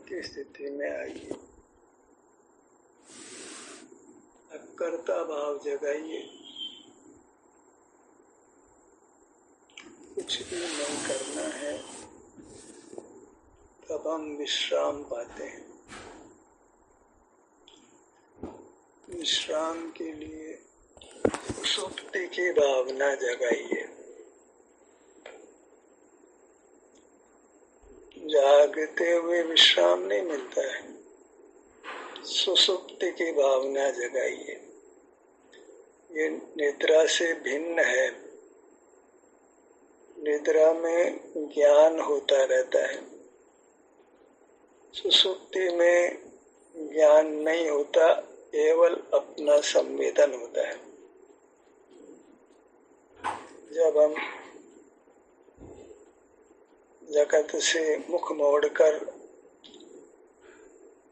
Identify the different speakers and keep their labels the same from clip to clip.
Speaker 1: की स्थिति में आइए। अकर्ता भाव जगाइए। कुछ भी नहीं करना है, तब हम विश्राम पाते हैं। विश्राम के लिए सुप्ति की भावना जगाइए। जागते हुए विश्राम नहीं मिलता है, सुसुप्ति की भावना जगाइए। ये निद्रा से भिन्न है। निद्रा में ज्ञान होता रहता है, सुसुप्ति में ज्ञान नहीं होता, केवल अपना संवेदन होता है। जब हम जगत से मुख मोड़कर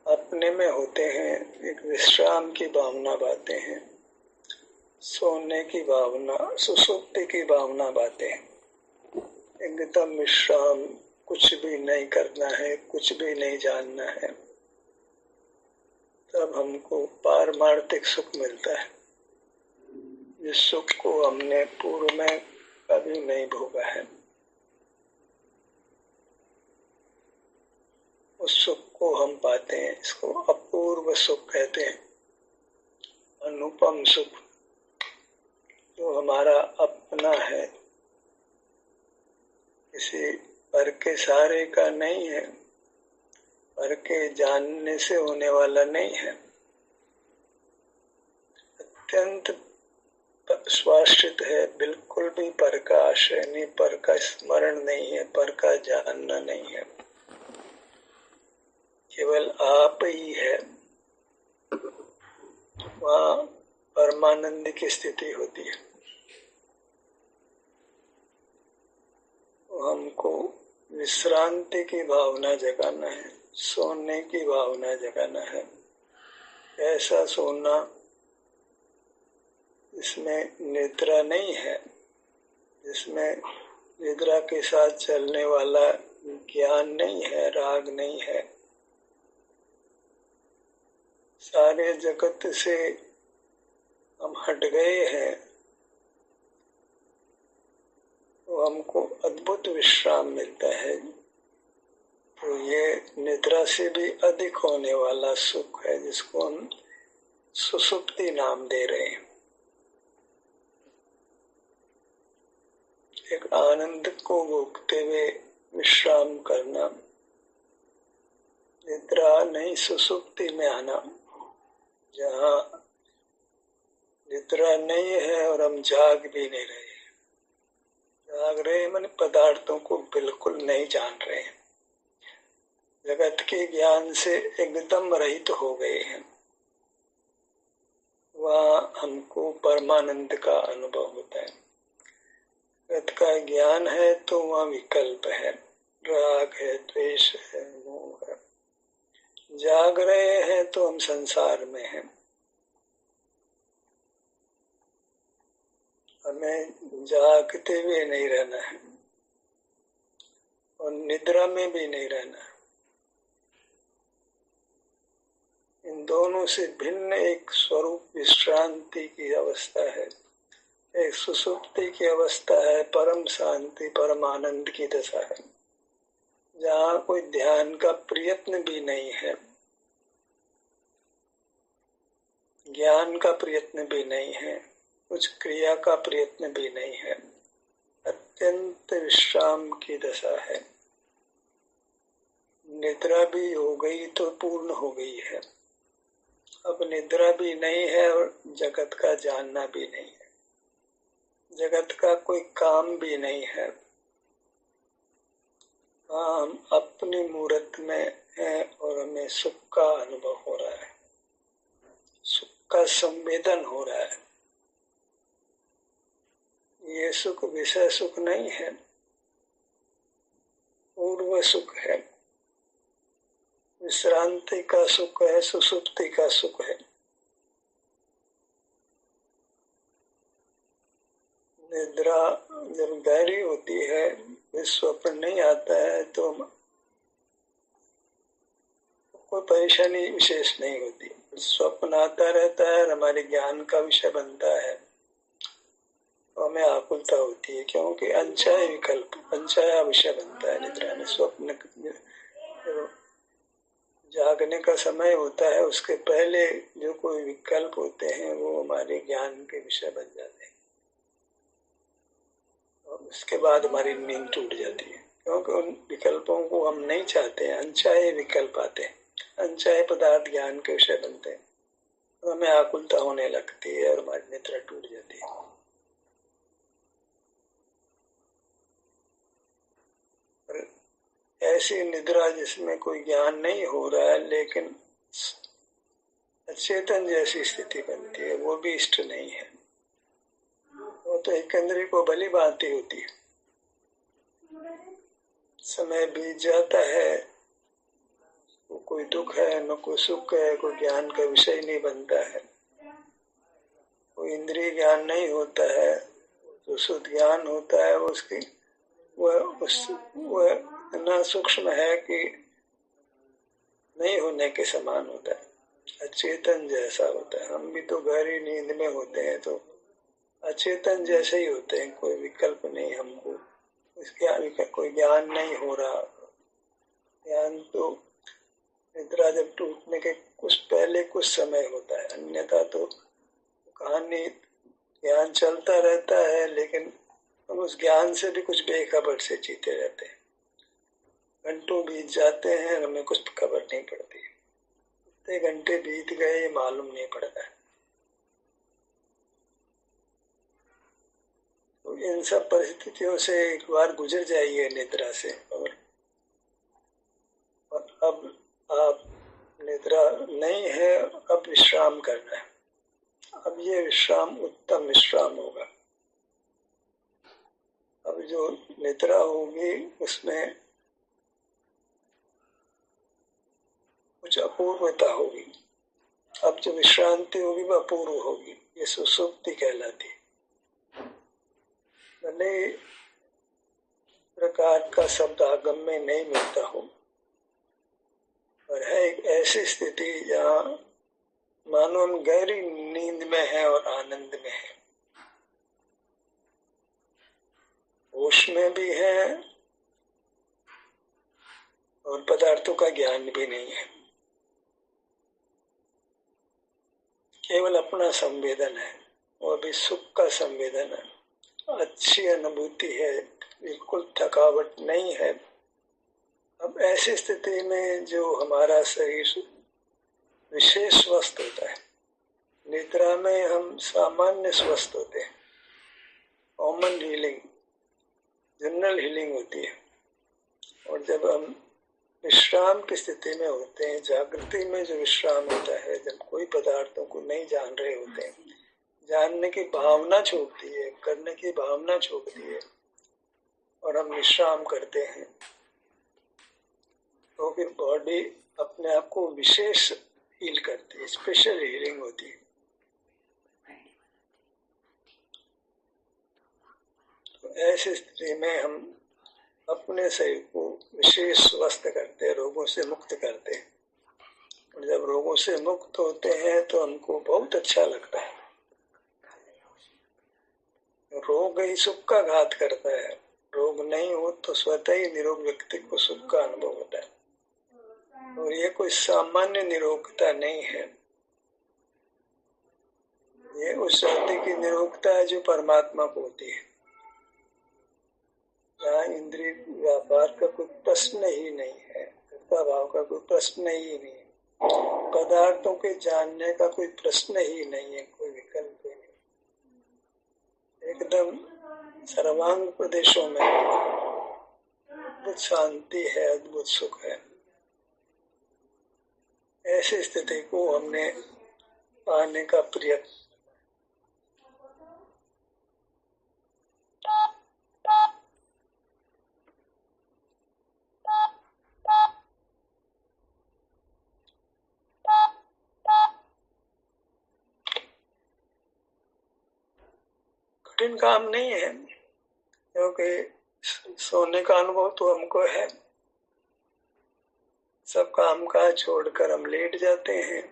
Speaker 1: अपने में होते हैं, एक विश्राम की भावना पाते हैं, सोने की भावना, सुसुप्ति की भावना पाते हैं। एकदम विश्राम, कुछ भी नहीं करना है, कुछ भी नहीं जानना है, तब हमको पारमार्थिक सुख मिलता है। जिस सुख को हमने पूर्व में कभी नहीं भोगा है, उस सुख को हम पाते हैं। इसको अपूर्व सुख कहते हैं, अनुपम सुख, जो हमारा अपना है, किसी पर के सहारे का नहीं है, पर के जानने से होने वाला नहीं है। अत्यंत स्वाश्रित है, बिल्कुल भी पर का आश्रय नहीं, पर का स्मरण नहीं है, पर का जानना नहीं है, केवल आप ही है। वहाँ परमानंद की स्थिति होती है। तो हमको विश्रांति की भावना जगाना है, सोने की भावना जगाना है। ऐसा सोना जिसमें निद्रा नहीं है, जिसमें निद्रा के साथ चलने वाला ज्ञान नहीं है, राग नहीं है। सारे जगत से हम हट गए हैं, तो हमको अद्भुत विश्राम मिलता है। तो ये निद्रा से भी अधिक होने वाला सुख है, जिसको हम सुसुप्ति नाम दे रहे हैं। एक आनंद को भोगते हुए विश्राम करना, निद्रा नहीं सुसुप्ति में आना, जहाँ निद्रा नहीं है और हम जाग भी नहीं रहे। जाग रहे माने पदार्थों को बिल्कुल नहीं जान रहे हैं, जगत के ज्ञान से एकदम रहित हो गए हैं। वहाँ हमको परमानंद का अनुभव होता है। जगत का ज्ञान है तो वहाँ विकल्प है, राग है, द्वेष है, मोह है। जाग रहे हैं तो हम संसार में हैं। हमें जागते हुए नहीं रहना है और निद्रा में भी नहीं रहना है। इन दोनों से भिन्न एक स्वरूप विश्रांति की अवस्था है, एक सुसुप्ति की अवस्था है, परम शांति, परम आनंद की दशा है, जहाँ कोई ध्यान का प्रयत्न भी नहीं है, ज्ञान का प्रयत्न भी नहीं है, कुछ क्रिया का प्रयत्न भी नहीं है। अत्यंत विश्राम की दशा है। निद्रा भी हो गई तो पूर्ण हो गई है। अब निद्रा भी नहीं है और जगत का जानना भी नहीं है, जगत का कोई काम भी नहीं है। हम अपनी मूर्त में हैं और हमें सुख का अनुभव हो रहा है, सुख का संवेदन हो रहा है। ये सुख विषय सुख नहीं है, पूर्व सुख है, विश्रांति का सुख है, सुसुप्ति का सुख है। निद्रा जब गहरी होती है, स्वप्न नहीं आता है, तो कोई परेशानी विशेष नहीं होती। स्वप्न आता रहता है और हमारे ज्ञान का विषय बनता है, तो हमें आकुलता होती है, क्योंकि अनचाहे विकल्प, अनचाहा विषय बनता है निद्रा में। स्वप्न जागने का समय होता है, उसके पहले जो कोई विकल्प होते हैं वो हमारे ज्ञान के विषय बन जाते हैं, और उसके बाद हमारी नींद टूट जाती है, क्योंकि उन विकल्पों को हम नहीं चाहते हैं। अनचाहे विकल्प आते हैं, अनचाहे पदार्थ ज्ञान के विषय बनते हैं, तो हमें आकुलता होने लगती है और हमारी निद्रा टूट जाती है। ऐसी निद्रा जिसमें कोई ज्ञान नहीं हो रहा है लेकिन अचेतन जैसी स्थिति बनती है, वो भी इष्ट नहीं है। वो तो एक इंद्रिय को भली भांति होती है। समय बीत जाता है, कोई दुख है न कोई सुख है, कोई ज्ञान का विषय नहीं बनता है, कोई इंद्रिय ज्ञान नहीं होता है, जो शुद्ध ज्ञान होता है उसकी वह इतना सूक्ष्म है कि नहीं होने के समान होता है, अचेतन जैसा होता है। हम भी तो गहरी नींद में होते हैं, तो अचेतन जैसे ही होते हैं, कोई विकल्प नहीं हमको, कोई ज्ञान नहीं हो रहा। ज्ञान तो निद्रा जब टूटने के कुछ पहले कुछ समय होता है, अन्यथा तो कहानी ज्ञान चलता रहता है, लेकिन हम उस ज्ञान से भी कुछ बेखबर से जीते रहते हैं। घंटों बीत जाते हैं, हमें कुछ खबर नहीं पड़ती, कितने घंटे बीत गए मालूम नहीं पड़ता है। तो इन सब परिस्थितियों से एक बार गुजर जाइए निद्रा से, और अब आप निद्रा नहीं है, अब विश्राम करना है। अब ये विश्राम उत्तम विश्राम होगा। अब जो निद्रा होगी उसमें कुछ अपूर्वता होगी। अब जो विश्रांति होगी वह अपूर्व होगी, ये सुसुप्ति कहलाती है। भले प्रकार का शब्द आगम में नहीं मिलता हो, पर है एक ऐसी स्थिति जहाँ मानो हम गहरी नींद में है और आनंद में है, होश में भी है और पदार्थों का ज्ञान भी नहीं है, केवल अपना संवेदन है, और भी सुख का संवेदन है, अच्छी अनुभूति है, बिल्कुल थकावट नहीं है। अब ऐसी स्थिति में जो हमारा शरीर विशेष स्वस्थ होता है, निद्रा में हम सामान्य स्वस्थ होते हैं, कॉमन हीलिंग, जनरल हीलिंग होती है। और जब हम विश्राम की स्थिति में होते हैं, जागृति में जो विश्राम होता है, जब कोई पदार्थों को नहीं जान रहे होते हैं, जानने की भावना छोड़ती है, करने की भावना छोड़ती है, और हम विश्राम करते हैं, तो फिर बॉडी अपने आप को विशेष हील करती है, स्पेशल हीलिंग होती है। तो ऐसी स्थिति में हम अपने शरीर को विशेष स्वस्थ करते हैं, रोगों से मुक्त करते हैं। और जब रोगों से मुक्त होते हैं तो हमको बहुत अच्छा लगता है। रोग ही सुख का घात करता है। रोग नहीं हो तो स्वतः ही निरोग व्यक्ति को सुख का अनुभव होता है, और ये कोई सामान्य निरोगता नहीं है, ये उस शक्ति की निरोगता है जो परमात्मा को होती है, जहाँ इंद्रिय व्यापार का कोई प्रश्न ही नहीं है, कर्ता भाव का कोई प्रश्न ही नहीं है, पदार्थों के जानने का कोई प्रश्न ही नहीं है, कोई विकल्प ही नहीं, एकदम सर्वांग प्रदेशों में अद्भुत शांति है, अद्भुत सुख है। ऐसी स्थिति को हमने पाने का प्रयत्न कठिन काम नहीं है, क्योंकि सोने का अनुभव तो हमको है, सब काम काज छोड़कर हम लेट जाते हैं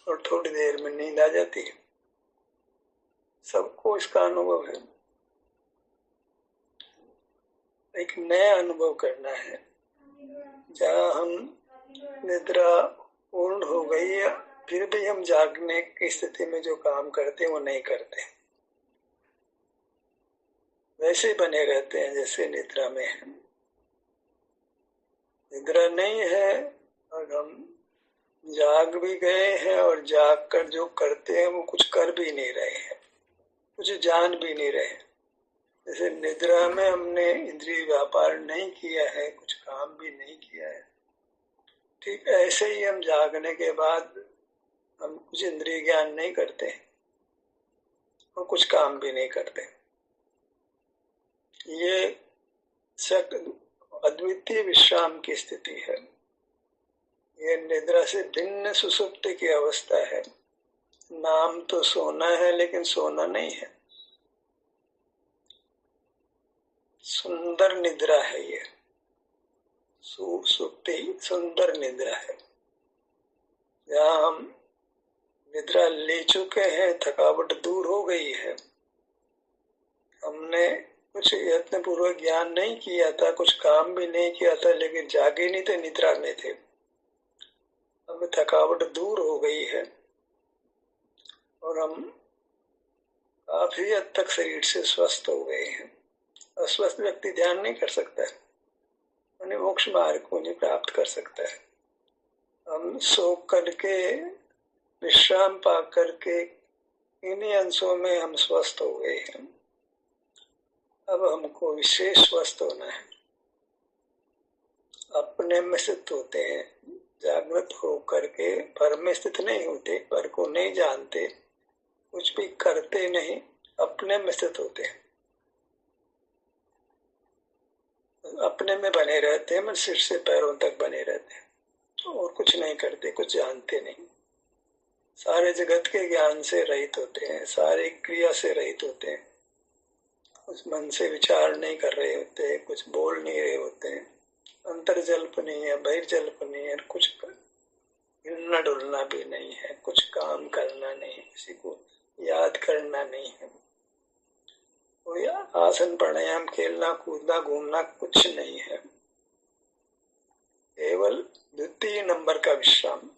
Speaker 1: और थोड़ी देर में नींद आ जाती है। सबको इसका अनुभव है। एक नया अनुभव करना है जहाँ हम निद्रा पूर्ण हो गई है, फिर भी हम जागने की स्थिति में जो काम करते हैं वो नहीं करते, वैसे ही बने रहते हैं जैसे निद्रा में है। निद्रा नहीं है और हम जाग भी गए हैं और जाग कर जो करते हैं वो कुछ कर भी नहीं रहे हैं, कुछ जान भी नहीं रहे। जैसे निद्रा में हमने इंद्रिय व्यापार नहीं किया है, कुछ काम भी नहीं किया है, ठीक ऐसे ही हम जागने के बाद हम कुछ इंद्रिय ज्ञान नहीं करते और कुछ काम भी नहीं करते। ये अद्वितीय विश्राम की स्थिति है। ये निद्रा से भिन्न सुसुप्ति की अवस्था है। नाम तो सोना है लेकिन सोना नहीं है, सुंदर निद्रा है। ये सुसुप्ति सुंदर निद्रा है जहाँ हम निद्रा ले चुके हैं, थकावट दूर हो गई है, हमने कुछ यत्न पूर्वक ज्ञान नहीं किया था, कुछ काम भी नहीं किया था, लेकिन जागे नहीं थे, निद्रा में थे। अब थकावट दूर हो गई है और हम काफी हद तक शरीर से स्वस्थ हो गए हैं। अस्वस्थ व्यक्ति ध्यान नहीं कर सकता है, उन्हें मोक्ष मार्ग को नहीं प्राप्त कर सकता है। हम सो करके विश्राम पा करके इन्हीं अंशों में हम स्वस्थ हो गए हैं। अब हमको विशेष स्वस्थ होना है। अपने में स्थित होते हैं, जागृत हो करके पर में स्थित नहीं होते, पर को नहीं जानते, कुछ भी करते नहीं, अपने में स्थित होते हैं, अपने में बने रहते हैं, सिर से पैरों तक बने रहते हैं और कुछ नहीं करते, कुछ जानते नहीं। सारे जगत के ज्ञान से रहित होते हैं, सारे क्रिया से रहित होते हैं, कुछ मन से विचार नहीं कर रहे होते, कुछ बोल नहीं रहे होते हैं, अंतर्जल्प नहीं है, बहिर्जल्प नहीं है, कुछ हिलना डुलना भी नहीं है, कुछ काम करना नहीं है, किसी को याद करना नहीं है, कोई आसन प्राणायाम खेलना कूदना घूमना कुछ नहीं है, केवल द्वितीय नंबर का विश्राम।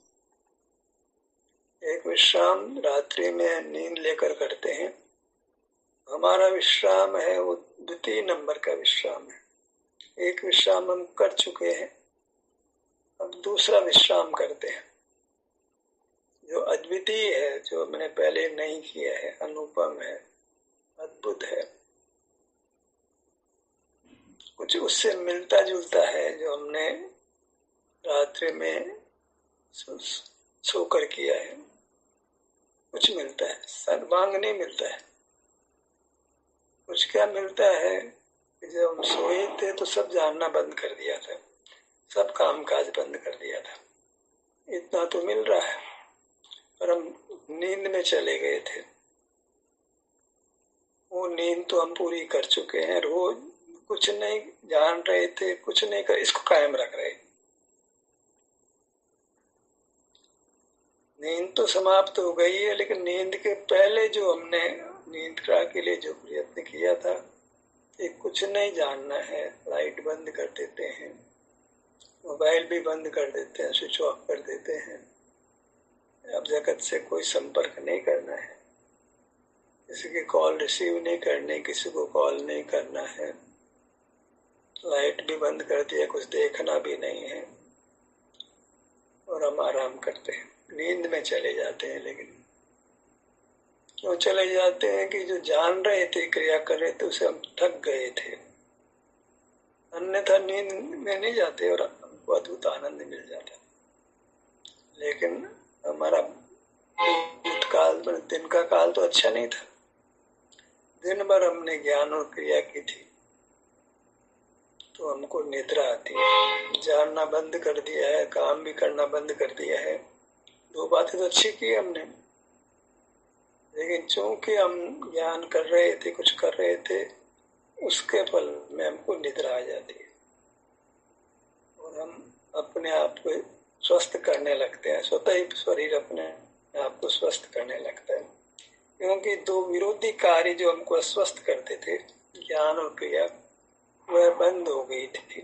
Speaker 1: एक विश्राम रात्रि में नींद लेकर करते हैं, हमारा विश्राम है वो द्वितीय नंबर का विश्राम है। एक विश्राम हम कर चुके हैं, अब दूसरा विश्राम करते हैं जो अद्वितीय है, जो मैंने पहले नहीं किया है, अनुपम है, अद्भुत है, कुछ उससे मिलता जुलता है जो हमने रात्रि में सोकर किया है, कुछ मिलता है, सर्वांग नहीं मिलता है। कुछ क्या मिलता है कि जब हम सोए थे तो सब जानना बंद कर दिया था, सब काम काज बंद कर दिया था, इतना तो मिल रहा है, पर हम नींद में चले गए थे। वो नींद तो हम पूरी कर चुके हैं, रोज कुछ नहीं जान रहे थे, कुछ नहीं कर, इसको कायम रख रहे। नींद तो समाप्त हो गई है, लेकिन नींद के पहले जो हमने नींद के लिए जो प्रयत्न किया था, ये कुछ नहीं जानना है, लाइट बंद कर देते हैं, मोबाइल भी बंद कर देते हैं, स्विच ऑफ कर देते हैं। अब जगत से कोई संपर्क नहीं करना है, किसी की कॉल रिसीव नहीं करनी, किसी को कॉल नहीं करना है, लाइट भी बंद कर दिया, कुछ देखना भी नहीं है, और हम आराम करते हैं, नींद में चले जाते हैं। लेकिन क्यों चले जाते हैं कि जो जान रहे थे, क्रिया कर रहे थे, उसे हम थक गए थे, अन्यथा नींद में नहीं जाते और हमको अद्भुत आनंद मिल जाता। लेकिन हमारा भूतकाल में दिन का काल तो अच्छा नहीं था, दिन भर हमने ज्ञान और क्रिया की थी, तो हमको निद्रा आती है, जानना बंद कर दिया है, काम भी करना बंद कर दिया है। दो बातें तो अच्छी की हमने, लेकिन चूंकि हम ज्ञान कर रहे थे, कुछ कर रहे थे, उसके फल में हमको निद्रा आ जाती है और हम अपने आप को स्वस्थ करने लगते हैं, स्वतः ही शरीर अपने आप को स्वस्थ करने लगता है। क्योंकि दो विरोधी कार्य जो हमको अस्वस्थ करते थे, ज्ञान और क्रिया, वह बंद हो गई थी।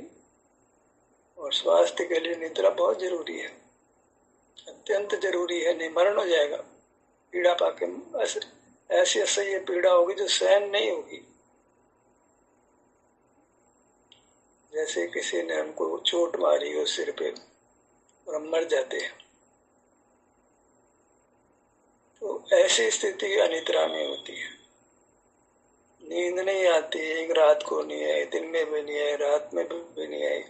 Speaker 1: और स्वास्थ्य के लिए निद्रा बहुत जरूरी है, अत्यंत जरूरी है, नहीं मरण हो जाएगा। पीड़ा पाके ऐसी असह्य पीड़ा होगी जो सहन नहीं होगी। जैसे किसी ने हमको चोट मारी हो सिर पे और हम मर जाते हैं, तो ऐसी स्थिति अनिद्रा में होती है। नींद नहीं आती, एक रात को नहीं आई, दिन में भी नहीं आई, रात में भी नहीं आई।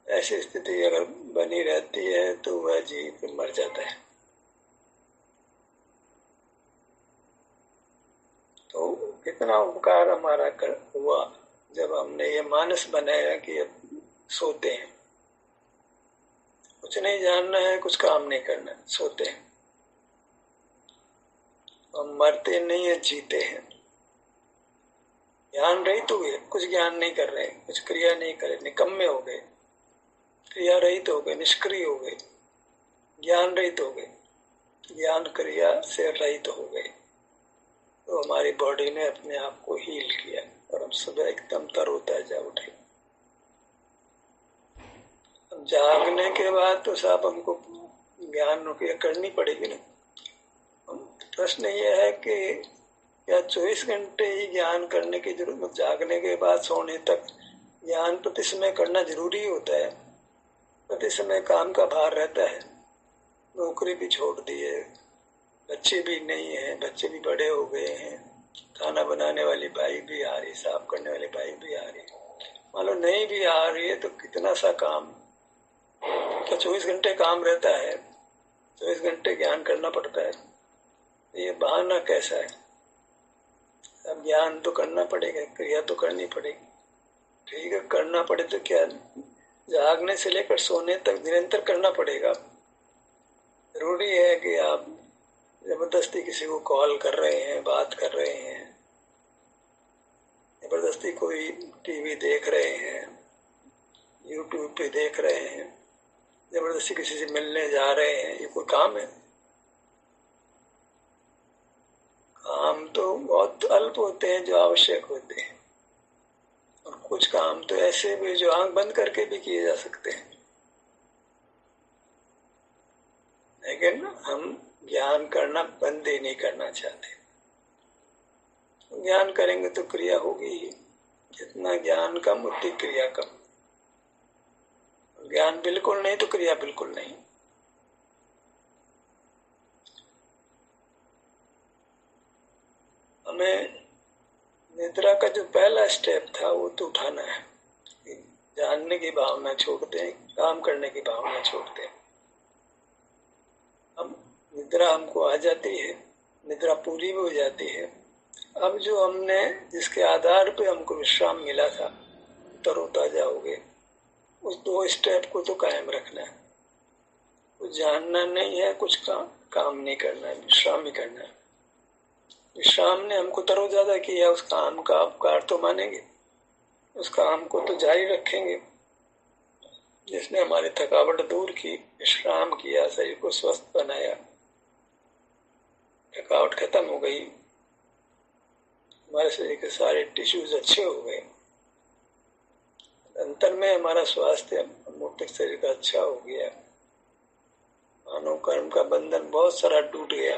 Speaker 1: ऐसी स्थिति अगर बनी रहती है तो वह जीव मर जाता है। तो कितना उपकार हमारा हुआ जब हमने ये मानस बनाया कि अब सोते हैं, कुछ नहीं जानना है, कुछ काम नहीं करना है, सोते हैं। हम मरते नहीं है, जीते हैं। ज्ञान रहित हो गए, कुछ ज्ञान नहीं कर रहे, कुछ क्रिया नहीं कर रहे, निकम्मे हो गए, क्रिया रहित हो गए, निष्क्रिय हो गए, ज्ञान रहित हो गए, ज्ञान क्रिया से रहित हो गए। तो हमारी बॉडी ने अपने आप को हील किया और हम सुबह एकदम तरोताजा उठे। अब जागने के बाद तो साहब हमको ज्ञान क्रिया करनी पड़ेगी ना। प्रश्न ये है कि क्या 24 घंटे ही ज्ञान करने की जरूरत, जागने के बाद सोने तक ज्ञान प्रति समय करना जरूरी होता है? प्रति समय काम का भार रहता है, नौकरी भी छोड़ दी है, बच्चे भी नहीं है, बच्चे भी बड़े हो गए हैं, खाना बनाने वाली बाई भी आ रही, साफ करने वाली बाई भी आ रही, मान लो नहीं भी आ रही है तो कितना सा काम, क्या 24 घंटे काम रहता है? 24 घंटे ज्ञान करना पड़ता है? ये बहाना कैसा है? अब ज्ञान तो करना पड़ेगा, क्रिया तो करनी पड़ेगी। ठीक है, करना पड़े तो क्या, जागने से लेकर सोने तक निरंतर करना पड़ेगा। जरूरी है कि आप जबरदस्ती किसी को कॉल कर रहे हैं, बात कर रहे हैं, जबरदस्ती कोई टीवी देख रहे हैं, यूट्यूब पे देख रहे हैं, जबरदस्ती किसी से मिलने जा रहे हैं, ये कोई काम है? काम तो बहुत अल्प होते हैं जो आवश्यक होते हैं, और कुछ काम तो ऐसे भी जो आंख बंद करके भी किए जा सकते हैं। लेकिन हम ज्ञान करना बंद ही नहीं करना चाहते। ज्ञान करेंगे तो क्रिया होगी ही, जितना ज्ञान कम उतनी क्रिया कम। ज्ञान बिल्कुल नहीं तो क्रिया बिल्कुल नहीं। हमें निद्रा का जो पहला स्टेप था वो तो उठाना है, जानने की भावना छोड़ते हैं, काम करने की भावना छोड़ते हैं। अब निद्रा हमको आ जाती है, निद्रा पूरी भी हो जाती है। अब जो हमने जिसके आधार पे हमको विश्राम मिला था, तरोताजा हो गए, उस 2 स्टेप को तो कायम रखना है। कुछ जानना नहीं है, कुछ काम नहीं करना है, विश्राम ही करना है। विश्राम ने हमको तरोताजा किया, उस काम का उपकार तो मानेंगे, उस काम को तो जारी रखेंगे। जिसने हमारी थकावट दूर की, विश्राम किया, शरीर को स्वस्थ बनाया, थकावट खत्म हो गई, हमारे शरीर के सारे टिश्यूज अच्छे हो गए, अंतर में हमारा स्वास्थ्य मूर्तिक शरीर का अच्छा हो गया, मानव कर्म का बंधन बहुत सारा टूट गया,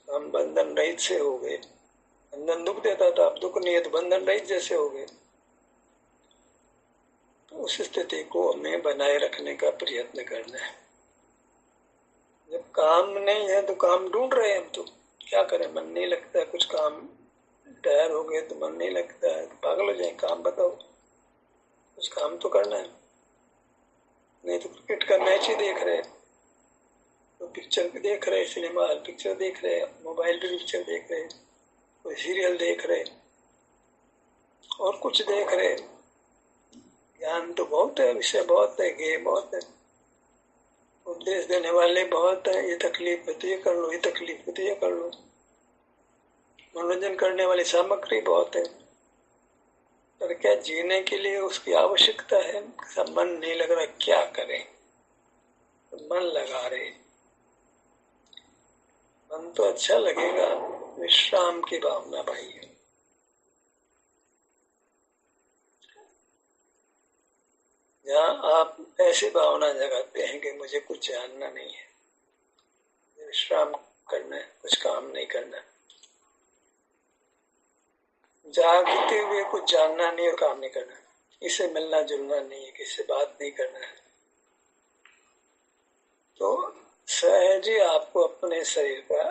Speaker 1: हम बंधन रहित से हो गए। बंधन दुख देता था, अब दुख नहीं है तो बंधन रहित जैसे हो गए। तो उस स्थिति को हमें बनाए रखने का प्रयत्न करना है। जब काम नहीं है तो काम ढूंढ रहे हैं हम, तो क्या करें? मन नहीं लगता है, कुछ काम टायर हो गए तो मन नहीं लगता है, पागल हो जाए, काम बताओ, कुछ काम तो करना है। नहीं तो क्रिकेट का मैच ही देख रहे, तो पिक्चर भी देख रहे, सिनेमा हॉल पिक्चर देख रहे, मोबाइल पे पिक्चर देख रहे, कोई सीरियल देख रहे, और कुछ देख रहे। ज्ञान तो बहुत है, विषय बहुत है, गेम बहुत है, उपदेश देने वाले बहुत है, ये तकलीफ है तो ये कर लो, ये तकलीफ है तो ये कर लो, मनोरंजन करने वाली सामग्री बहुत है। पर क्या जीने के लिए उसकी आवश्यकता है? सब मन नहीं लग रहा, क्या करें? तो मन लगा रहे, मन तो अच्छा लगेगा, विश्राम की भावना भाई है। जहाँ आप ऐसी भावना जगाते हैं कि मुझे कुछ जानना नहीं है, विश्राम करना है, कुछ काम नहीं करना, जागते हुए कुछ जानना नहीं और काम नहीं करना, इससे मिलना जुलना नहीं है, किसी से बात नहीं करना है, तो सहज ही आपको अपने शरीर का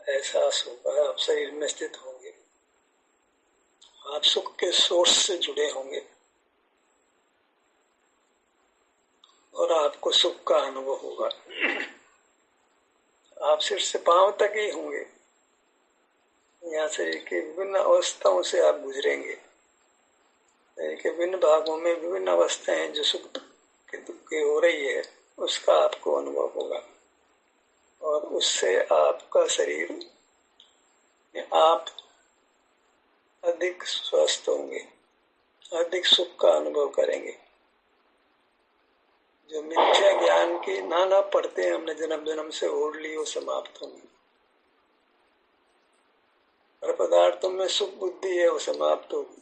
Speaker 1: एहसास होगा, आप शरीर में स्थित होंगे, आप सुख के सोर्स से जुड़े होंगे और आपको सुख का अनुभव होगा। आप सिर से पांव तक ही होंगे, यहाँ शरीर की विभिन्न अवस्थाओं से आप गुजरेंगे। शरीर के विभिन्न भागों में विभिन्न अवस्थाएं जो सुख दुख की हो रही है, उसका आपको अनुभव होगा और उससे आपका शरीर, आप अधिक स्वस्थ होंगे, अधिक सुख का अनुभव करेंगे। जो मिथ्या ज्ञान की नाना पढ़ते हैं हमने जन्म जन्म से ओढ़ ली, वो समाप्त होंगी। पर पदार्थों में सुख बुद्धि है, वो समाप्त होगी।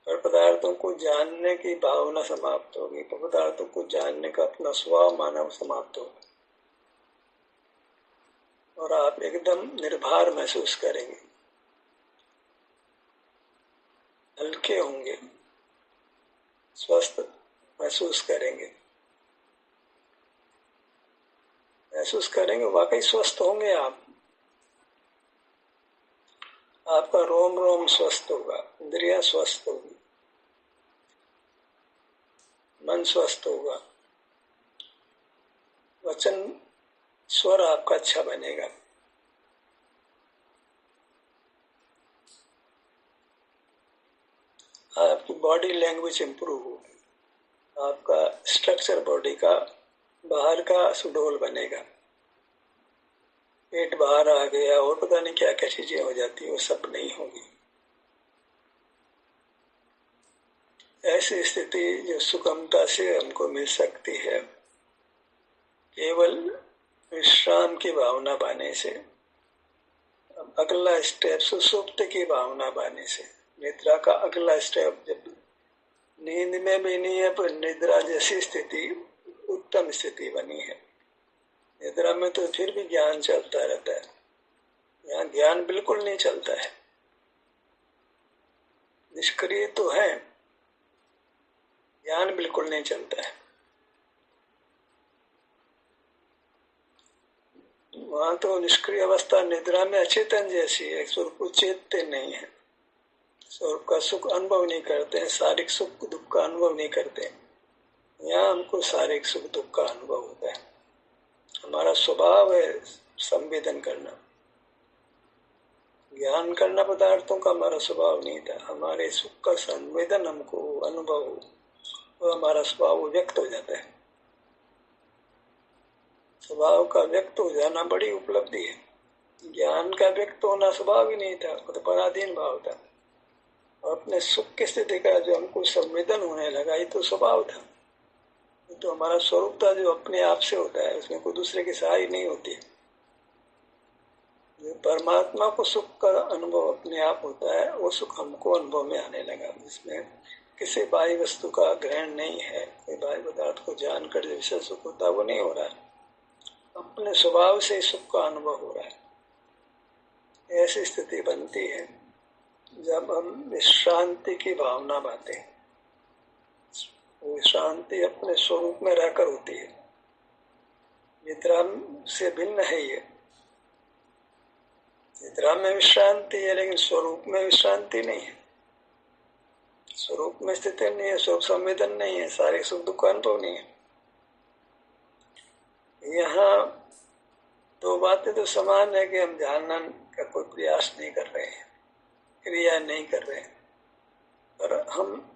Speaker 1: पर पदार्थों को जानने की भावना समाप्त होगी, पर पदार्थों को जानने का अपना स्वभाव माना वो समाप्त होगा और आप एकदम निर्भर महसूस करेंगे, हल्के होंगे, स्वस्थ महसूस करेंगे, वाकई स्वस्थ होंगे आप। आपका रोम रोम स्वस्थ होगा, इंद्रियां स्वस्थ होगी, मन स्वस्थ होगा, वचन स्वर आपका अच्छा बनेगा। आपकी बॉडी लैंग्वेज इंप्रूव होगी, आपका स्ट्रक्चर बॉडी का बाहर का सुडोल बनेगा, पेट बाहर आ गया और पता नहीं क्या क्या चीजें हो जाती, वो सब नहीं होगी। ऐसी स्थिति जो सुगमता से हमको मिल सकती है केवल विश्राम की भावना पाने से। अब अगला स्टेप सुसुप्ति की भावना पाने से, निद्रा का अगला स्टेप, जब नींद में भी नहीं है पर निद्रा जैसी स्थिति उत्तम स्थिति बनी है। निद्रा में तो फिर भी ज्ञान चलता रहता है, यहाँ ज्ञान बिल्कुल नहीं चलता है, निष्क्रिय तो है, ज्ञान बिल्कुल नहीं चलता है। वहां तो निष्क्रिय अवस्था निद्रा में अचेतन जैसी है, स्वरूप को चेतते नहीं है, स्वरूप का सुख अनुभव नहीं करते हैं, शारीरिक सुख दुख का अनुभव नहीं करते हैं। यहाँ हमको शारीरिक सुख दुख का अनुभव होता है, हमारा स्वभाव है संवेदन करना, ज्ञान करना पदार्थों का हमारा स्वभाव नहीं था। हमारे सुख का संवेदन हमको अनुभव हो तो हमारा स्वभाव व्यक्त हो जाता है। स्वभाव का व्यक्त हो जाना बड़ी उपलब्धि है। ज्ञान का व्यक्त होना स्वभाव ही नहीं था, वो तो पराधीन भाव था। और अपने सुख की स्थिति का जो हमको संवेदन होने लगा, ये तो स्वभाव था, ये तो हमारा स्वरूप था जो अपने आप से होता है, उसमें कोई दूसरे की सहाय नहीं होती। जो परमात्मा को सुख का अनुभव अपने आप होता है, वो सुख हमको अनुभव में आने लगा, जिसमें किसी बाह्य वस्तु का ग्रहण नहीं है, कोई बाह्य पदार्थ को जानकर जो विषय सुख होता है वो नहीं हो रहा है, अपने स्वभाव से सुख का अनुभव हो रहा है। ऐसी स्थिति बनती है जब हम विश्रांति की भावना पाते हैं। विश्रांति अपने स्वरूप में रहकर होती है, निद्रा से भिन्न है ये। निद्रा में विश्रांति है लेकिन स्वरूप में विश्रांति नहीं है, स्वरूप में स्थिति नहीं है, स्वरूप संवेदन नहीं है, सारे सुख दुख का अनुभव नहीं है। यहाँ दो बातें तो समान है कि हम जानना का कोई प्रयास नहीं कर रहे हैं, क्रिया नहीं कर रहे हैं, पर हम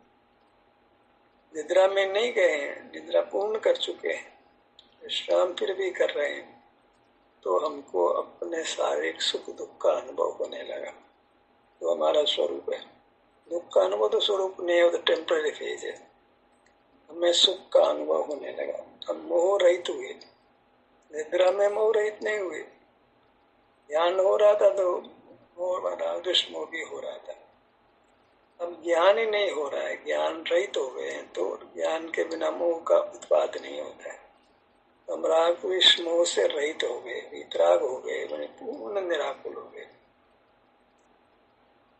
Speaker 1: निद्रा में नहीं गए हैं, निद्रा पूर्ण कर चुके हैं, विश्राम फिर भी कर रहे हैं, तो हमको अपने शारीरिक सुख दुख का अनुभव होने लगा, तो हमारा स्वरूप है। दुख का अनुभव तो स्वरूप नहीं है, तो टेम्पररी फेज है। हमें सुख का अनुभव होने लगा, हम मोह रहित हुए। निद्रा में मोह रहित नहीं हुए। ज्ञान हो रहा था तो मोह बना, दुष्मोह भी हो रहा था। अब ज्ञान ही नहीं हो रहा है, ज्ञान रहित हो गए हैं, तो ज्ञान के बिना मोह का उत्पाद नहीं होता है। हम राग द्वेष मोह से रहित हो गए, वितराग हो गए, मैंने पूर्ण निराकुल हो गए।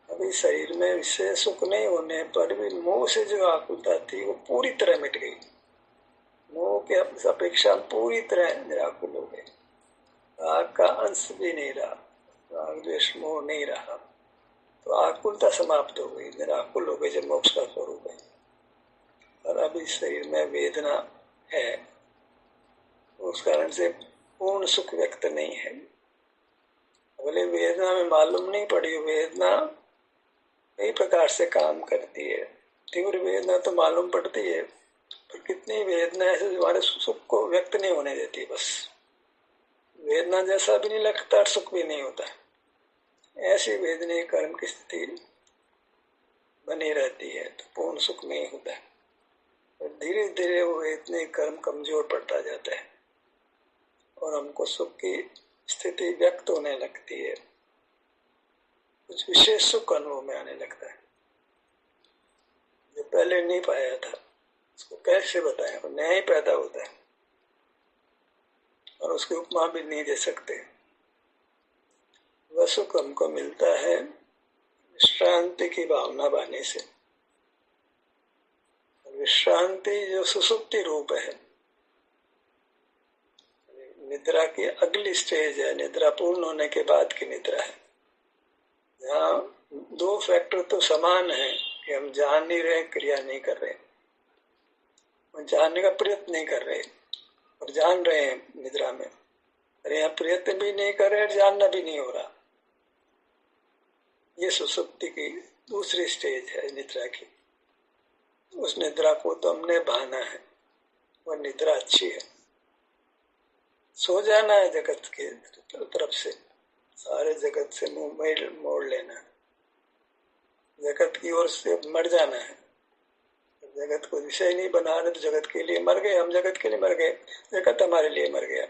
Speaker 1: अभी शरीर में विशेष सुख नहीं होने पर भी मोह से जो आकुलता थी वो पूरी तरह मिट गई। मोह के अपेक्षा पूरी तरह निराकुल हो गए। राग का अंश भी नहीं रहा, राग द्वेष मोह नहीं रहा, तो आकुलता समाप्त हो गई, निराकुल हो गई, जब मोक्ष का स्वरूप है। और अभी शरीर में वेदना है, उस कारण से पूर्ण सुख व्यक्त नहीं है। बोले वेदना में मालूम नहीं पड़ी, वेदना कई प्रकार से काम करती है। तीव्र वेदना तो मालूम पड़ती है, पर कितनी वेदना ऐसे हमारे सुख को व्यक्त नहीं होने देती। बस वेदना जैसा भी नहीं लगता, सुख भी नहीं होता। ऐसी वेदना कर्म की स्थिति बनी रहती है, तो पूर्ण सुख नहीं होता है। और धीरे धीरे वो इतने कर्म कमजोर पड़ता जाता है और हमको सुख की स्थिति व्यक्त होने लगती है, कुछ विशेष सुख अनुभव में आने लगता है जो पहले नहीं पाया था। उसको कैसे बताएं, वो नया ही पैदा होता है और उसकी उपमा भी नहीं दे सकते। वह सुख हमको मिलता है विश्रांति की भावना पाने से। विश्रांति जो सुसुप्ति रूप है, निद्रा की अगली स्टेज है, निद्रा पूर्ण होने के बाद की निद्रा है। यहाँ दो फैक्टर तो समान है कि हम जान नहीं रहे, क्रिया नहीं कर रहे, हम जानने का प्रयत्न नहीं कर रहे और जान रहे हैं निद्रा में। अरे यहाँ प्रयत्न भी नहीं कर रहे, जानना भी नहीं हो रहा। ये सुसुप्ति की दूसरी स्टेज है निद्रा की। उस निद्रा को तो हमने बहाना है, वह निद्रा अच्छी है। सो जाना है जगत के तरफ से, सारे जगत से मुंह मोड़ लेना, जगत की ओर से मर जाना है। जगत को विषय नहीं बना रहे तो जगत के लिए मर गए, हम जगत के लिए मर गए, जगत हमारे लिए मर गया।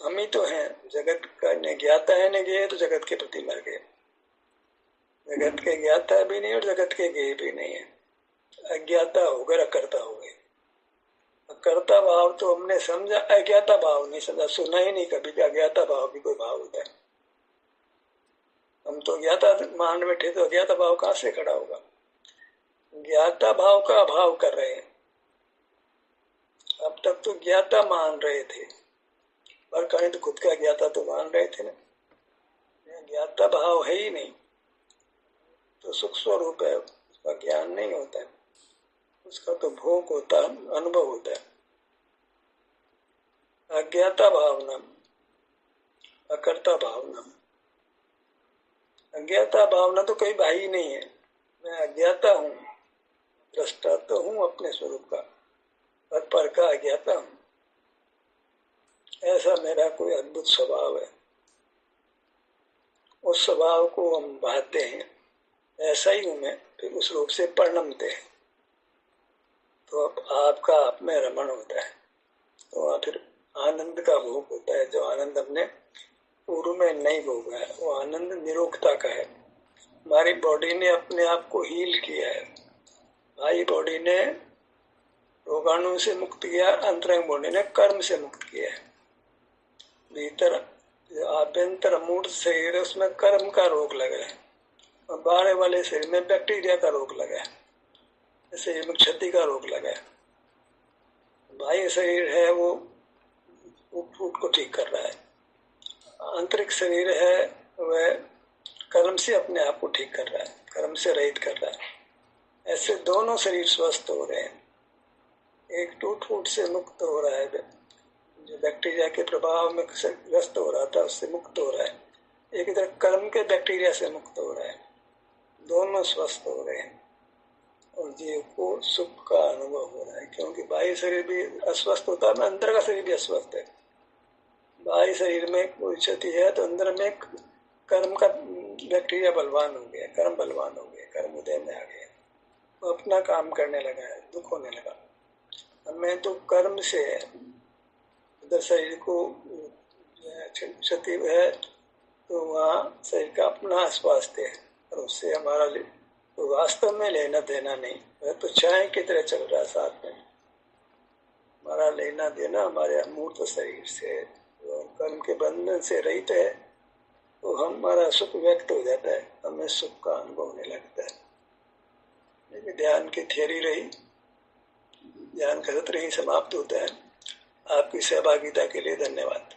Speaker 1: हम ही तो हैं, जगत का न ज्ञाता है न ज्ञेय, तो जगत के प्रति मर गए। जगत के ज्ञाता भी नहीं और जगत के ज्ञेय भी नहीं है, अज्ञाता हो गए, अकर्ता हो गए। अकर्ता भाव तो हमने समझा, अज्ञाता भाव नहीं समझा, सुना ही नहीं कभी कि अज्ञाता भाव भी कोई भाव होता है। हम तो ज्ञाता मान बैठे, तो अज्ञाता भाव कहां से खड़ा होगा। ज्ञाता भाव का अभाव कर रहे हैं। अब तक तो ज्ञाता मान रहे थे, पर कहीं तो खुद का ज्ञाता तो मान रहे थे ना। ज्ञाता भाव है ही नहीं, तो सुख स्वरूप है, उसका ज्ञान नहीं होता है, उसका तो भोग होता, अनुभव होता है। अज्ञाता भावना, अकर्ता भावना। अज्ञाता भावना तो कोई भाई नहीं है, मैं अज्ञाता हूँ, दृष्टा तो हूँ अपने स्वरूप का, पर का अज्ञाता हूँ। ऐसा मेरा कोई अद्भुत स्वभाव है, उस स्वभाव को हम बहाते हैं, ऐसा ही हूं मैं, फिर उस रूप से परिणमते हैं। तो अब आपका आप में रमण होता है, तो फिर आनंद का भोग होता है। जो आनंद हमने पूर्व में नहीं भोगा है, वो आनंद निरोगता का है। हमारी बॉडी ने अपने आप को हील किया है, भाई बॉडी ने रोगाणु से मुक्त किया, अंतरंग बॉडी ने कर्म से मुक्त किया है। भीतर आभ्यंतर मूड शरीर है, उसमें कर्म का रोग लगा है, और बाहर वाले शरीर में बैक्टीरिया का रोग लगा है, शरीर में क्षति का रोग लगा है। बाह्य शरीर है वो फूट को ठीक कर रहा है, आंतरिक शरीर है वह कर्म से अपने आप को ठीक कर रहा है, कर्म से रहित कर रहा है। ऐसे दोनों शरीर स्वस्थ हो रहे हैं। एक टूट फूट से मुक्त हो रहा है, जो बैक्टीरिया के प्रभाव में ग्रस्त हो रहा था उससे मुक्त हो रहा है, एक इधर कर्म के बैक्टीरिया से मुक्त हो रहा है, दोनों स्वस्थ हो रहे हैं और जीव को सुख का अनुभव हो रहा है। क्योंकि बाह्य शरीर भी अस्वस्थ होता है, अंदर का शरीर भी अस्वस्थ है। बाह्य शरीर में कोई क्षति है तो अंदर में कर्म का बैक्टीरिया बलवान हो गया, कर्म बलवान हो गया, कर्म उदय में आ गया, वो अपना काम करने लगा है, दुख होने लगा। अब मैं तो कर्म से उधर शरीर को क्षति है तो वहाँ शरीर का अपना स्वास्थ्य है और उससे हमारा तो वास्तव में लेना देना नहीं, वह तो छाया की तरह चल रहा है साथ में। हमारा लेना देना हमारे अमूर्त शरीर से और कर्म के बंधन से रहित है, तो हमारा सुख व्यक्त हो जाता है, हमें सुख का अनुभव होने लगता है। लेकिन ध्यान की थियरी रही, ध्यान का सत्र ही समाप्त होता है। आपकी सहभागिता के लिए धन्यवाद।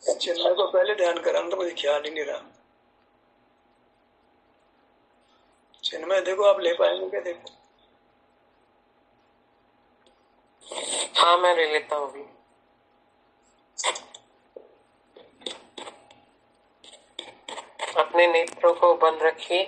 Speaker 1: चिन्मय को पहले ध्यान कराना तो मुझे ख्याल ही नहीं रहा। चिन्मय देखो आप ले पाएंगे क्या? देखो
Speaker 2: हाँ मैं ले लेता हूँ अभी। अपने नेत्रों को बंद रखिए।